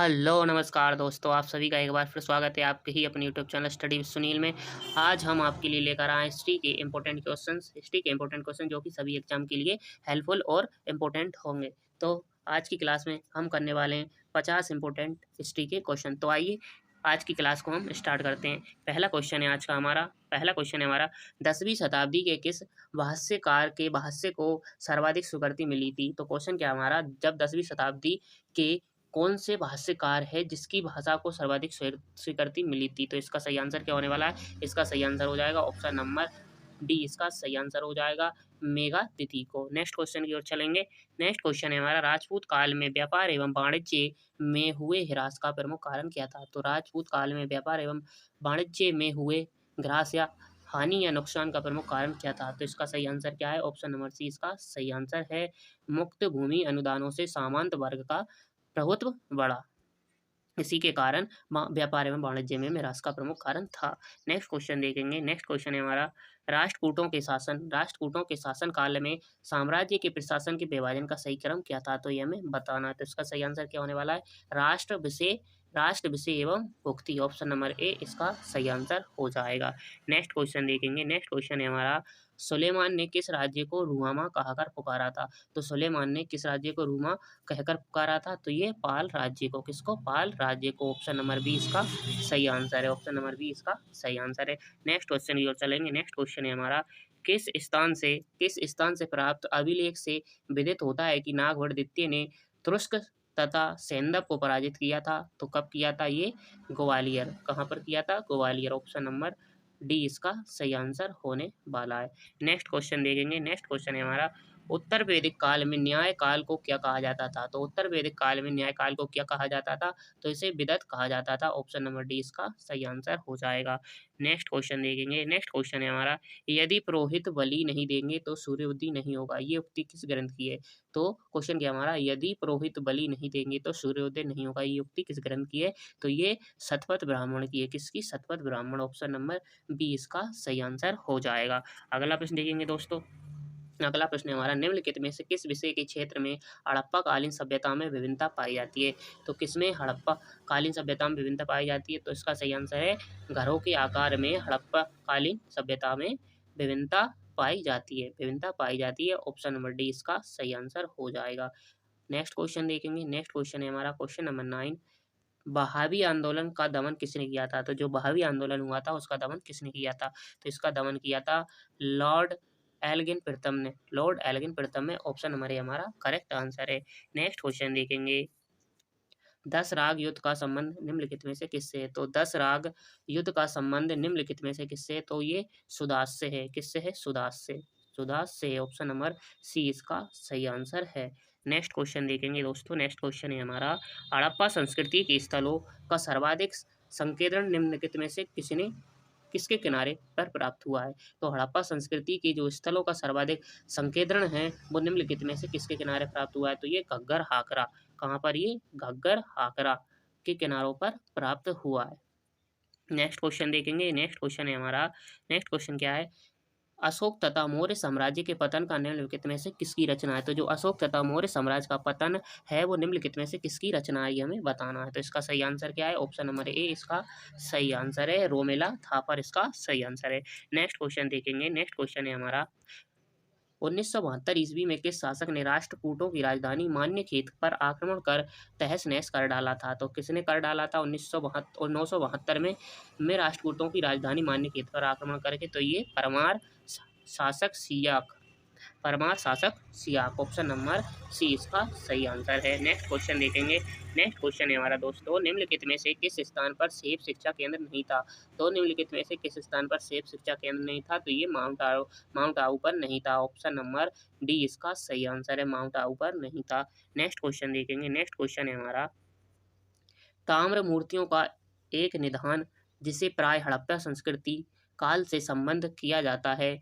Hello नमस्कार दोस्तों, आप सभी का एक बार फिर स्वागत है आपके ही अपने YouTube channel study with Sunil में। आज हम आपके लिए लेकर आए हिस्ट्री के इंपॉर्टेंट क्वेश्चन जो कि सभी एग्जाम के लिए हेल्पफुल और इम्पोर्टेंट होंगे। तो आज की क्लास में हम करने वाले हैं 50 इंपॉर्टेंट हिस्ट्री के क्वेश्चन। तो आइए आज की क्लास को हम स्टार्ट करते हैं। पहला क्वेश्चन है हमारा 10वीं शताब्दी के किस भाष्यकार के भाष्य को सर्वाधिक स्वीकृति मिली थी। तो क्वेश्चन क्या हमारा, जब 10वीं शताब्दी के कौन से भाष्यकार है जिसकी भाषा को सर्वाधिक स्वीकृति मिली थी। तो इसका सही आंसर क्या होने वाला है, इसका सही आंसर हो जाएगा ऑप्शन नंबर डी। इसका सही आंसर हो जाएगा मेघातिथि को। नेक्स्ट क्वेश्चन की ओर चलेंगे। नेक्स्ट क्वेश्चन है हमारा, राजपूत काल में व्यापार एवं वाणिज्य में हुए ह्रास का प्रमुख कारण क्या था। तो राजपूत काल में व्यापार एवं वाणिज्य में हुए ह्रास या हानि या नुकसान का प्रमुख कारण क्या था। तो इसका सही आंसर क्या है, ऑप्शन नंबर सी इसका सही आंसर है। मुक्त भूमि अनुदानों से सामंत वर्ग का प्रभुत्व बढ़ा, इसी के कारण व्यापार एवं वाणिज्य में ह्रास का प्रमुख कारण था। नेक्स्ट क्वेश्चन देखेंगे। नेक्स्ट क्वेश्चन है हमारा, राष्ट्रकूटों के शासन काल में साम्राज्य के प्रशासन के विभाजन का सही क्रम क्या था। तो ये हमें बताना है। तो इसका सही आंसर क्या होने वाला है, राष्ट्र विषय एवं भुक्ति, ऑप्शन नंबर ए इसका सही आंसर हो जाएगा। नेक्स्ट क्वेश्चन देखेंगे। नेक्स्ट क्वेश्चन है हमारा, सुलेमान ने किस राज्य को रूहामा कहकर पुकारा था। तो सुलेमान ने किस राज्य को रूमा कहकर पुकारा था। तो ये पाल राज्य को, किसको, पाल राज्य को। ऑप्शन नंबर बी इसका सही आंसर है। ऑप्शन नंबर बी इसका सही आंसर है। नेक्स्ट क्वेश्चन की ओर चलेंगे। नेक्स्ट क्वेश्चन है हमारा, किस स्थान से प्राप्त अभिलेख से विदित होता है कि नागभट्ट द्वितीय ने तुरुष्क तथा सेंदप को पराजित किया था। तो कब किया था ये, ग्वालियर। कहाँ पर किया था, ग्वालियर। ऑप्शन नंबर डी इसका सही आंसर होने वाला है। नेक्स्ट क्वेश्चन देखेंगे। नेक्स्ट क्वेश्चन है हमारा, उत्तर वैदिक काल में न्याय काल को क्या कहा जाता था। तो उत्तर वैदिक काल में न्याय काल को क्या कहा जाता था। तो इसे विदत कहा जाता था। ऑप्शन नंबर डी इसका सही आंसर हो जाएगा। नेक्स्ट क्वेश्चन देखेंगे। नेक्स्ट क्वेश्चन है हमारा, यदि पुरोहित बलि नहीं देंगे तो सूर्योदय नहीं होगा, ये उक्ति किस ग्रंथ की है। तो क्वेश्चन क्या हमारा, यदि पुरोहित बलि नहीं देंगे तो सूर्योदय नहीं होगा, ये उक्ति किस ग्रंथ की है। तो ये शतपथ ब्राह्मण की है। किसकी, Shatapatha Brahmana. Option number B इसका सही आंसर हो जाएगा। अगला प्रश्न देखेंगे दोस्तों। अगला प्रश्न हमारा, निम्नलिखित में से किस विषय के क्षेत्र में हड़प्पा कालीन सभ्यता में विभिन्नता पाई जाती है। तो किसमें हड़प्पा कालीन सभ्यता में विभिन्नता पाई जाती है। तो इसका सही आंसर है, घरों के आकार में हड़प्पा कालीन सभ्यता में विभिन्नता पाई जाती है। ऑप्शन नंबर डी इसका सही आंसर हो जाएगा। नेक्स्ट क्वेश्चन देखेंगे। नेक्स्ट क्वेश्चन है हमारा क्वेश्चन नंबर 9, बहावी आंदोलन का दमन किसने किया था। तो जो बहावी आंदोलन हुआ था उसका दमन किसने किया था। तो इसका दमन किया था लॉर्ड एल्गिन प्रथम ने। ऑप्शन नंबर ए हमारा करेक्ट आंसर है। नेक्स्ट क्वेश्चन देखेंगे, 10 राग युद्ध का संबंध निम्नलिखित में से किससे है। तो 10 राग युद्ध का संबंध निम्नलिखित में से किससे है। तो ये सुदास से है। किससे है, सुदास से। ऑप्शन नंबर सी इसका सही आंसर है। नेक्स्ट क्वेश्चन देखेंगे दोस्तों। नेक्स्ट क्वेश्चन है हमारा, हड़प्पा संस्कृति के स्थलों का सर्वाधिक संकेंद्रण निम्नलिखित में से किसके किनारे पर प्राप्त हुआ है। तो हड़प्पा संस्कृति की जो स्थलों का सर्वाधिक संकेंद्रण है वो निम्नलिखित में से किसके किनारे प्राप्त हुआ है। तो ये घग्गर हाकरा, कहाँ पर, ये घग्गर हाकरा के किनारों पर प्राप्त हुआ है। नेक्स्ट क्वेश्चन देखेंगे। नेक्स्ट क्वेश्चन है हमारा, नेक्स्ट क्वेश्चन क्या है, अशोक तथा मौर्य साम्राज्य के पतन का निम्नलिखित में से किसकी रचना है। तो जो अशोक तथा मौर्य साम्राज्य का पतन है वो निम्नलिखित में से किसकी रचना है, ये हमें बताना है। तो इसका सही आंसर क्या है, ऑप्शन नंबर ए इसका सही आंसर है। रोमेला थापर इसका सही आंसर है। नेक्स्ट क्वेश्चन देखेंगे। नेक्स्ट क्वेश्चन है हमारा, 1972 ईस्वी में किस शासक ने राष्ट्रकूटों की राजधानी मान्यखेत पर आक्रमण कर तहस नहस कर डाला था। तो किसने कर डाला था 972 में राष्ट्रकूटों की राजधानी मान्यखेत पर आक्रमण करके। तो ये परमार शासक सियाक। ऑप्शन नंबर सी इसका सही आंसर है। नेक्स्ट क्वेश्चन देखेंगे। नेक्स्ट क्वेश्चन है हमारा दोस्तों, निम्नलिखित में से किस स्थान पर सेब शिक्षा केंद्र नहीं था। तो निम्नलिखित में से किस स्थान पर सेब शिक्षा केंद्र नहीं था। तो ये माउंट आबू पर नहीं था। ऑप्शन नंबर डी इसका सही आंसर है, माउंट आबू पर नहीं था। नेक्स्ट क्वेश्चन देखेंगे। नेक्स्ट क्वेश्चन है हमारा, ताम्र मूर्तियों का एक निधान जिसे प्राय हड़प्पा संस्कृति काल से संबंध किया जाता है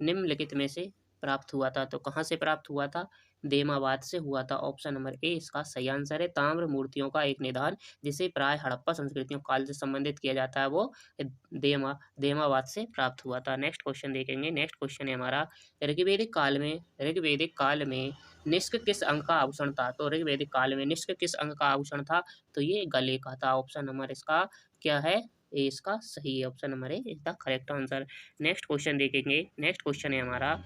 निम्नलिखित में से प्राप्त हुआ था। तो कहाँ से प्राप्त हुआ था, देमाबाद से हुआ था। ऑप्शन नंबर ए इसका सही आंसर है। ताम्र मूर्तियों का एक निदान जिसे प्राय हड़प्पा संस्कृतियों काल से संबंधित किया जाता है वो देमाबाद से प्राप्त हुआ था। नेक्स्ट क्वेश्चन देखेंगे। नेक्स्ट क्वेश्चन है हमारा ऋग्वेदिक काल में निष्क किस अंग का आभूषण था? तो ऋग्वेदिक काल में निष्क किस अंग का आभूषण था? तो ये गले का था। ऑप्शन नंबर इसका क्या है? ए इसका सही है। Option number A is the correct answer. Next question देखेंगे। नेक्स्ट क्वेश्चन है हमारा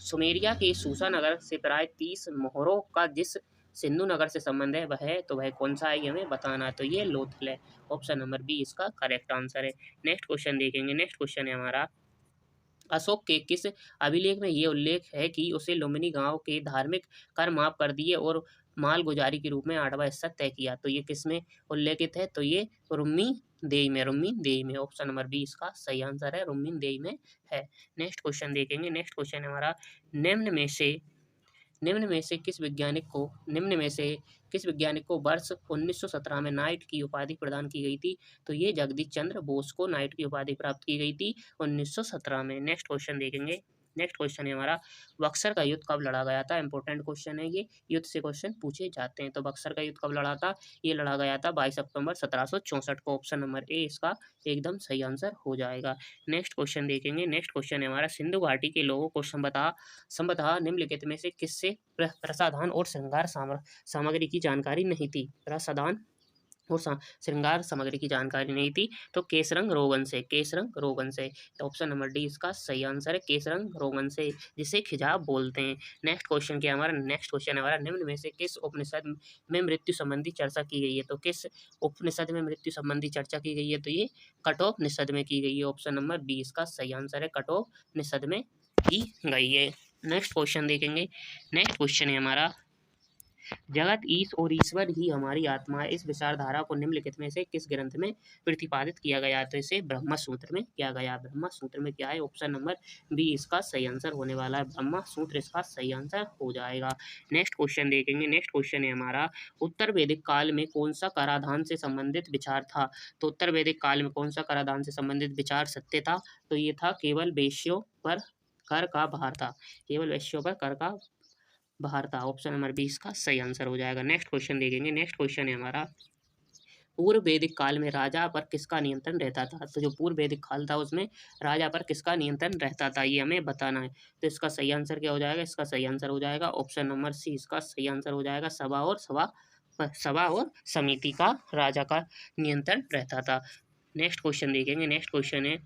सुमेरिया के सूसा नगर से प्राय 30 मोहरों का जिस सिंधु नगर से संबंध है वह कौन सा है, ये हमें बताना है। तो ये लोथल है। ऑप्शन नंबर बी इसका करेक्ट आंसर है। नेक्स्ट क्वेश्चन देखेंगे। नेक्स्ट क्वेश्चन है हमारा अशोक के किस अभिलेख में ये उल्लेख है कि उसे लुम्बिनी गांव के धार्मिक कर माफ कर दिए और मालगुजारी के रूप में 8वां हिस्सा तय किया? तो ये किस में उल्लेखित है? तो ये रुम्मी देई में। ऑप्शन नंबर बी इसका सही आंसर है, रुम्मी देई में है। नेक्स्ट क्वेश्चन देखेंगे। नेक्स्ट क्वेश्चन हमारा निम्न में से निम्न में से किस वैज्ञानिक को वर्ष 1917 में नाइट की उपाधि प्रदान की गई थी? तो ये जगदीश चंद्र बोस को नाइट की उपाधि प्राप्त की गई थी 1917 में। नेक्स्ट क्वेश्चन देखेंगे। नेक्स्ट क्वेश्चन है हमारा बक्सर का युद्ध कब लड़ा गया था? इंपॉर्टेंट क्वेश्चन है ये, युद्ध से क्वेश्चन पूछे जाते हैं। तो बक्सर का युद्ध कब लड़ा था? ये लड़ा गया था 22 अक्टूबर 1764 को। ऑप्शन नंबर ए इसका एकदम सही आंसर हो जाएगा। नेक्स्ट क्वेश्चन देखेंगे। नेक्स्ट क्वेश्चन है हमारा सिंधु घाटी के लोगों को संभवतः निम्नलिखित में से किससे प्रसाधन और श्रृंगार सामग्री की जानकारी नहीं थी? प्रसाधन और श्रृंगार सामग्री की जानकारी नहीं थी। तो केसरंग रोगन से। तो ऑप्शन नंबर डी इसका सही आंसर है, केसरंग रोगन से, जिसे खिजाब बोलते हैं। नेक्स्ट क्वेश्चन है हमारा निम्न में से किस उपनिषद में मृत्यु संबंधी चर्चा की गई है? तो किस उपनिषद में मृत्यु संबंधी चर्चा की गई है? तो ये कठोपनिषद में की गई है। ऑप्शन नंबर बी इसका सही आंसर है, कठोपनिषद में की गई है। नेक्स्ट क्वेश्चन देखेंगे। नेक्स्ट क्वेश्चन है हमारा जगत ईश और ईश्वर ही हमारी आत्मा है, इस विचारधारा को निम्नलिखित में से किस ग्रंथ में प्रतिपादित किया गया? तो इसे ब्रह्म सूत्र में किया गया। ब्रह्म सूत्र में क्या है? ऑप्शन नंबर बी इसका सही आंसर होने वाला है, ब्रह्म सूत्र इसका सही आंसर हो जाएगा। नेक्स्ट क्वेश्चन देखेंगे। नेक्स्ट क्वेश्चन है हमारा उत्तर वैदिक काल में कौन सा कराधान से संबंधित विचार था? तो उत्तर वैदिक काल में कौन सा कराधान से संबंधित विचार सत्य था? तो ये था केवल वेश्यों पर कर का भार था, केवल वेश्यों पर कर का बाहर था। ऑप्शन नंबर 20 का सही आंसर हो जाएगा। नेक्स्ट क्वेश्चन देखेंगे। नेक्स्ट क्वेश्चन है हमारा पूर्व वैदिक काल में राजा पर किसका नियंत्रण रहता था? तो जो पूर्व वैदिक काल था उसमें राजा पर किसका नियंत्रण रहता था, ये हमें बताना है। तो इसका सही आंसर क्या हो जाएगा? इसका सही आंसर हो जाएगा ऑप्शन नंबर सी इसका सही आंसर हो जाएगा, सभा और समिति का राजा का नियंत्रण रहता था। नेक्स्ट क्वेश्चन देखेंगे। नेक्स्ट क्वेश्चन है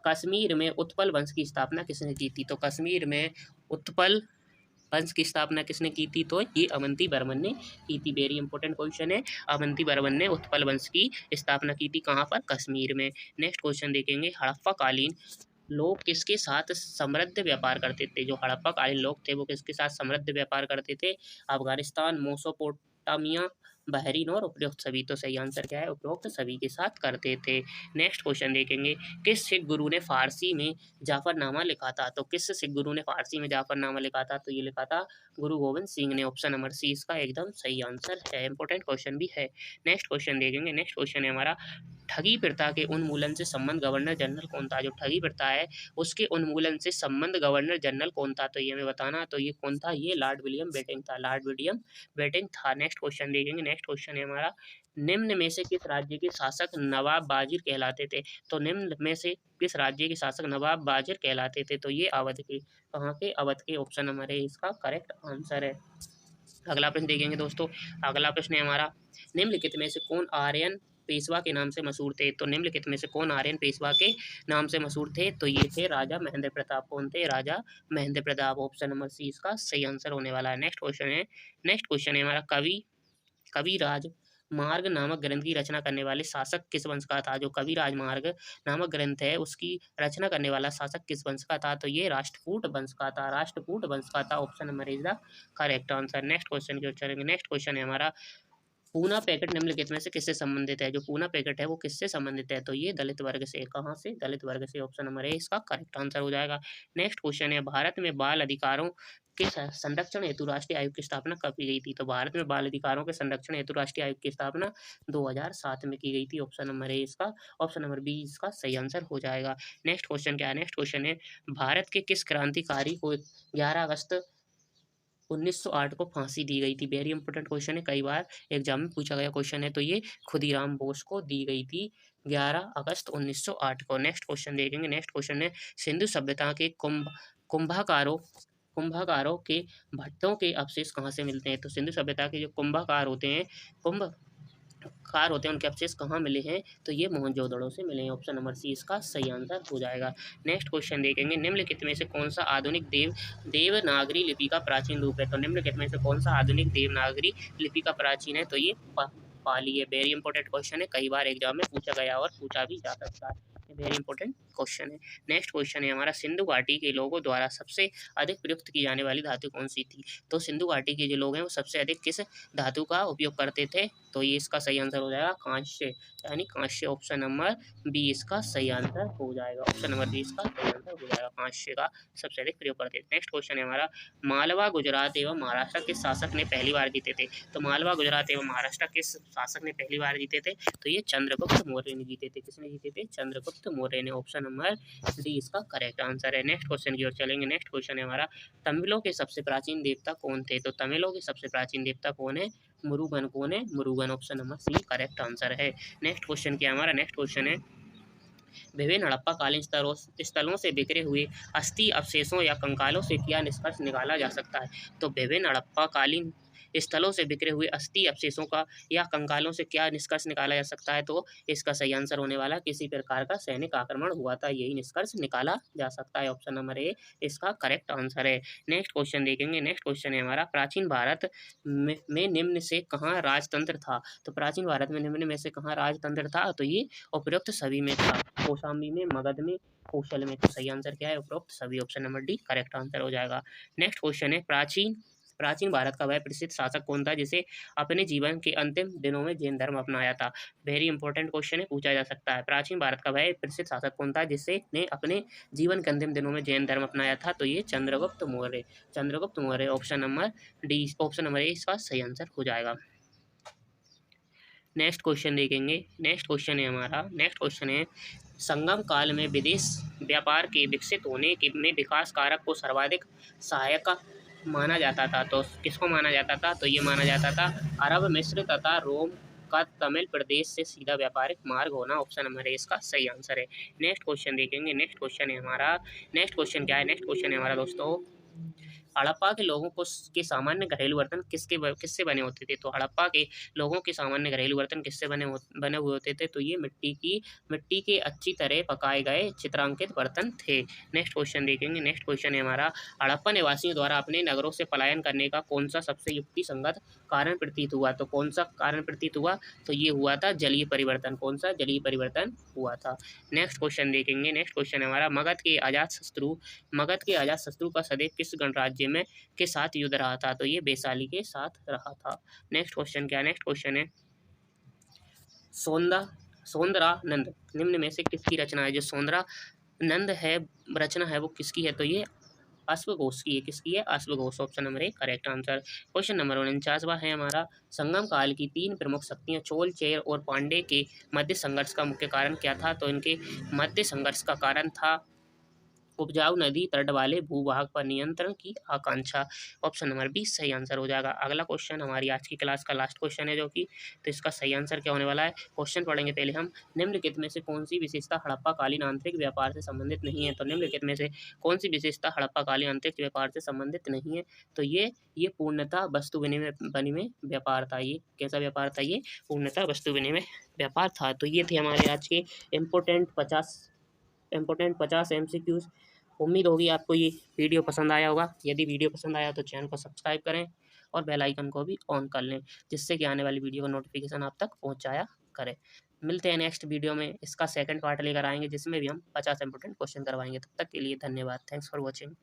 कश्मीर में उत्पल वंश की स्थापना किसने की थी? तो कश्मीर में उत्पल वंश की स्थापना किसने की थी? तो ये अवंती वर्मन ने की थी। वेरी इंपॉर्टेंट क्वेश्चन है। अवंती वर्मन ने उत्पल वंश की स्थापना की थी कहाँ पर? कश्मीर में। नेक्स्ट क्वेश्चन देखेंगे। हड़प्पा कालीन लोग किसके साथ समृद्ध व्यापार करते थे? जो हड़प्पा कालीन लोग थे वो किसके साथ समृद्ध व्यापार करते थे? अफगानिस्तान, मोसोपोटामिया, बहरीन और उपरोक्त सभी। तो सही आंसर क्या है? उपरोक्त सभी के साथ करते थे। नेक्स्ट क्वेश्चन देखेंगे। किस सिख गुरु ने फारसी में जाफरनामा लिखा था? तो किस सिख गुरु ने फारसी में जाफरनामा लिखा था? तो ये लिखा था गुरु गोविंद सिंह ने। ऑप्शन नंबर सी इसका एकदम सही आंसर है। इंपॉर्टेंट क्वेश्चन भी है। नेक्स्ट क्वेश्चन देखेंगे। नेक्स्ट क्वेश्चन है हमारा ठगी प्रथा के उन्मूलन से संबंध गवर्नर जनरल कौन था? जो ठगी प्रथा है उसके उन्मूलन से संबंध गवर्नर जनरल कौन था? तो ये हमें बताना। तो ये कौन था? ये लॉर्ड विलियम बेटिंग था, लॉर्ड विलियम बेटिंग था। नेक्स्ट क्वेश्चन देखेंगे। नेक्स्ट क्वेश्चन है हमारा निम्न में से किस राज्य के शासक नवाब बाजिर कहलाते थे? तो निम्न में से किस राज्य के शासक नवाब बाजिर कहलाते थे? तो ये अवध के, कहाँ के? अवध के। ऑप्शन नंबर ए इसका करेक्ट आंसर है। अगला प्रश्न देखेंगे दोस्तों। अगला प्रश्न है हमारा निम्नलिखित में से कौन आर्यन पेशवा के नाम से मशहूर थे? तो निम्नलिखित में से कौन आर्यन पेशवा के नाम से मशहूर थे? तो ये थे राजा महेंद्र प्रताप। कौन थे? Raja Mahendra Pratap. Option number C इसका सही आंसर होने वाला है। नेक्स्ट क्वेश्चन है हमारा कविराज मार्ग नामक ग्रंथ की रचना करने वाले शासक किस वंश का था? जो कविराज मार्ग नामक ग्रंथ है उसकी रचना करने वाला शासक किस वंश का था? तो ये राष्ट्रकूट वंश का था। Option number is the correct answer. Next question की ओर चलेंगे। नेक्स्ट क्वेश्चन है हमारा पूना पैकेट निम्नलिखित में से किससे संबंधित है? जो पूना पैकेट है वो किससे संबंधित है? तो ये दलित वर्ग से। कहाँ से? दलित वर्ग से। ऑप्शन नंबर ए इसका करेक्ट आंसर हो जाएगा। नेक्स्ट क्वेश्चन है, भारत में बाल अधिकारों के संरक्षण हेतु राष्ट्रीय आयोग की स्थापना कब की गई थी? तो भारत में बाल अधिकारों के संरक्षण हेतु राष्ट्रीय आयोग की स्थापना 2007 में की गई थी। ऑप्शन नंबर ए इसका, ऑप्शन नंबर बी इसका सही आंसर हो जाएगा। नेक्स्ट क्वेश्चन क्या है? नेक्स्ट क्वेश्चन है, भारत के किस क्रांतिकारी को 11 अगस्त 1908 को फांसी दी गई थी? वेरी इंपॉर्टेंट क्वेश्चन है, कई बार एग्जाम में पूछा गया क्वेश्चन है। तो ये खुदीराम बोस को दी गई थी 11 अगस्त 1908 को। नेक्स्ट क्वेश्चन देखेंगे। नेक्स्ट क्वेश्चन है, सिंधु सभ्यता के कुंभकारों कुंभकारों के भट्टों के अवशेष कहाँ से मिलते हैं? तो सिंधु सभ्यता के जो कुंभकार होते हैं, कुंभ कार होते हैं, उनके अवशेष कहाँ मिले हैं? तो ये मोहनजोदड़ो से मिले हैं। ऑप्शन नंबर सी इसका सही आंसर हो जाएगा। नेक्स्ट क्वेश्चन देखेंगे, निम्नलिखित में से कौन सा आधुनिक देवनागरी लिपि का प्राचीन रूप है? तो निम्नलिखित में से कौन सा आधुनिक देवनागरी लिपि का प्राचीन है? तो ये पाली है। वेरी इंपॉर्टेंट क्वेश्चन है, कई बार एग्जाम में पूछा गया और पूछा भी जा सकता है। वेरी इंपॉर्टेंट क्वेश्चन है। नेक्स्ट क्वेश्चन है हमारा, सिंधु घाटी के लोगों द्वारा सबसे अधिक प्रयुक्त की जाने वाली धातु कौन सी थी? तो सिंधु घाटी के जो लोग हैं वो सबसे अधिक किस धातु का उपयोग करते थे? तो ये इसका सही आंसर हो जाएगा कांस्य, यानी कांस्य। ऑप्शन नंबर बी इसका सही आंसर हो जाएगा। ऑप्शन नंबर बी इसका सही आंसर हो जाएगा, कांस्य का सबसे अधिक प्रयोग करते थे। नेक्स्ट क्वेश्चन है हमारा, मालवा गुजरात एवं महाराष्ट्र किस शासक ने पहली बार जीते थे? तो मालवा गुजरात एवं महाराष्ट्र किस शासक ने पहली बार जीते थे? तो ये चंद्रगुप्त मौर्य ने जीते थे। किसने जीते थे? चंद्रगुप्त मौर्य ने। ऑप्शन नंबर डी इसका करेक्ट आंसर है। नेक्स्ट क्वेश्चन की ओर चलेंगे। नेक्स्ट क्वेश्चन है हमारा, तमिलों के सबसे प्राचीन देवता कौन थे? तो तमिलों के सबसे प्राचीन देवता कौन है? मुरुगन। कौन है? Murugan. Option number C correct answer है। नेक्स्ट क्वेश्चन क्या हमारा? नेक्स्ट क्वेश्चन है, विभिन्न हड़प्पा कालीन स्थलों से बिखरे हुए अस्थि अवशेषों या कंकालों से क्या निष्कर्ष निकाला जा सकता है? तो विभिन्न हड़प्पा कालीन स्थलों से बिखरे हुए अस्थि अवशेषों का या कंकालों से क्या निष्कर्ष निकाला जा सकता है? तो इसका सही आंसर होने वाला, किसी प्रकार का सैनिक आक्रमण हुआ था, यही निष्कर्ष निकाला जा सकता है। ऑप्शन नंबर ए इसका करेक्ट आंसर है। नेक्स्ट क्वेश्चन देखेंगे। नेक्स्ट क्वेश्चन है हमारा, प्राचीन भारत में निम्न से कहाँ राजतंत्र था? तो प्राचीन भारत में निम्न में से कहाँ राजतंत्र था? तो ये उपरोक्त सभी में था, कौशाम्बी में, मगध में, कौशल में। तो सही आंसर क्या है? उपरोक्त सभी। Option number D correct answer हो जाएगा। नेक्स्ट क्वेश्चन है, प्राचीन भारत का वह प्रसिद्ध शासक कौन था जिसे अपने जीवन के अंतिम दिनों में जैन धर्म अपनाया था? वेरी इंपॉर्टेंट क्वेश्चन है, पूछा जा सकता है। प्राचीन भारत का वह प्रसिद्ध शासक कौन था जिसे ने अपने जीवन के अंतिम दिनों में जैन धर्म अपनाया था? तो ये Chandragupta Maurya. Chandragupta Maurya. Option number D, option number ए इसका सही आंसर हो जाएगा। नेक्स्ट क्वेश्चन देखेंगे। नेक्स्ट क्वेश्चन है हमारा, नेक्स्ट क्वेश्चन है, संगम काल में विदेश व्यापार के विकसित होने के में विकास कारक को सर्वाधिक सहायक माना जाता था? तो किसको माना जाता था? तो ये माना जाता था अरब, मिस्र तथा रोम का तमिल प्रदेश से सीधा व्यापारिक मार्ग होना। ऑप्शन नंबर ए इसका सही आंसर है। नेक्स्ट क्वेश्चन देखेंगे। नेक्स्ट क्वेश्चन है हमारा, नेक्स्ट क्वेश्चन क्या है? नेक्स्ट क्वेश्चन है हमारा दोस्तों, हड़प्पा के लोगों को के सामान्य घरेलू बर्तन किससे बने होते थे? तो हड़प्पा के लोगों के सामान्य घरेलू बर्तन किससे बने हुए होते थे? तो ये मिट्टी के अच्छी तरह पकाए गए चित्रांकित बर्तन थे। नेक्स्ट क्वेश्चन देखेंगे। नेक्स्ट क्वेश्चन है हमारा, हड़प्पा निवासियों द्वारा अपने नगरों से पलायन करने का कौन सा सबसे युक्तिसंगत कारण प्रतीत हुआ? तो कौन सा कारण प्रतीत हुआ? तो ये हुआ था जलीय परिवर्तन। कौन सा? जलीय परिवर्तन हुआ था। नेक्स्ट क्वेश्चन देखेंगे। नेक्स्ट क्वेश्चन है हमारा, मगध के अजातशत्रु का सदैव किस गणराज्य में के साथ युद्ध रहा था? तो ये वैशाली के साथ रहा था। नेक्स्ट क्वेश्चन क्या है? नेक्स्ट क्वेश्चन है, सौंदरानंद निम्न में से किसकी रचना है? जो सौंदरानंद है रचना है वो किसकी है? तो ये अश्वघोष की है। किसकी है? अश्वघोष। Option number A correct answer. Question number 49वां है हमारा, संगम काल की तीन प्रमुख शक्तियां चोल, चेर और पांडे के मध्य संघर्ष का मुख्य कारण क्या था? तो इनके मध्य संघर्ष का कारण था उपजाऊ नदी तट वाले भूभाग पर नियंत्रण की आकांक्षा। ऑप्शन नंबर बी सही आंसर हो जाएगा। अगला क्वेश्चन हमारी आज की क्लास का लास्ट क्वेश्चन है जो कि, तो इसका सही आंसर क्या होने वाला है? क्वेश्चन पढ़ेंगे पहले हम, निम्नलिखित में से कौन सी विशेषता हड़प्पा कालीन आंतरिक व्यापार से संबंधित नहीं है? तो निम्नलिखित में से कौन सी विशेषता हड़प्पा कालीन आंतरिक व्यापार से संबंधित नहीं है? तो ये पूर्णतः वस्तु विनिमय व्यापार था। ये कैसा व्यापार था? ये पूर्णतः वस्तु विनिमय व्यापार था। तो ये थे हमारे आज के इम्पोर्टेंट 50 MCQs। उम्मीद होगी आपको ये वीडियो पसंद आया होगा। यदि वीडियो पसंद आया तो चैनल को सब्सक्राइब करें और बेल आइकन को भी ऑन कर लें, जिससे कि आने वाली वीडियो का नोटिफिकेशन आप तक पहुंचाया करें। मिलते हैं नेक्स्ट वीडियो में, इसका सेकंड पार्ट लेकर आएंगे जिसमें भी हम 50 इंपॉर्टेंट क्वेश्चन करवाएंगे। तब तक के लिए धन्यवाद। Thanks for watching.